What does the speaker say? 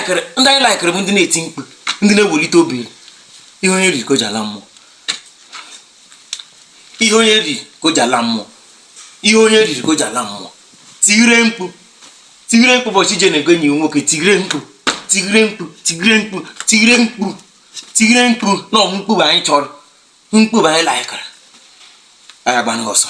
laikere bụ ndị na-eti mkpu, ndị na-ewelite obi. Ihe onye riri ka o ji ala mmụọ. Ihe onye riri ka o ji ala mmụọ. Ihe onye riri ka o ji ala mmụọ. Tigire mkpu. Tigire mkpu ụbọchị je na-ego enyi nwoke. Tigire mkpu. Tigire mkpu. Tigire mkpu. Tigire mkpu. Tigire mkpu. Na ọ mkpu bụ anyị chọrọ. Mkpu bụ anyị laikere. Anyị agbanụ ọsọ.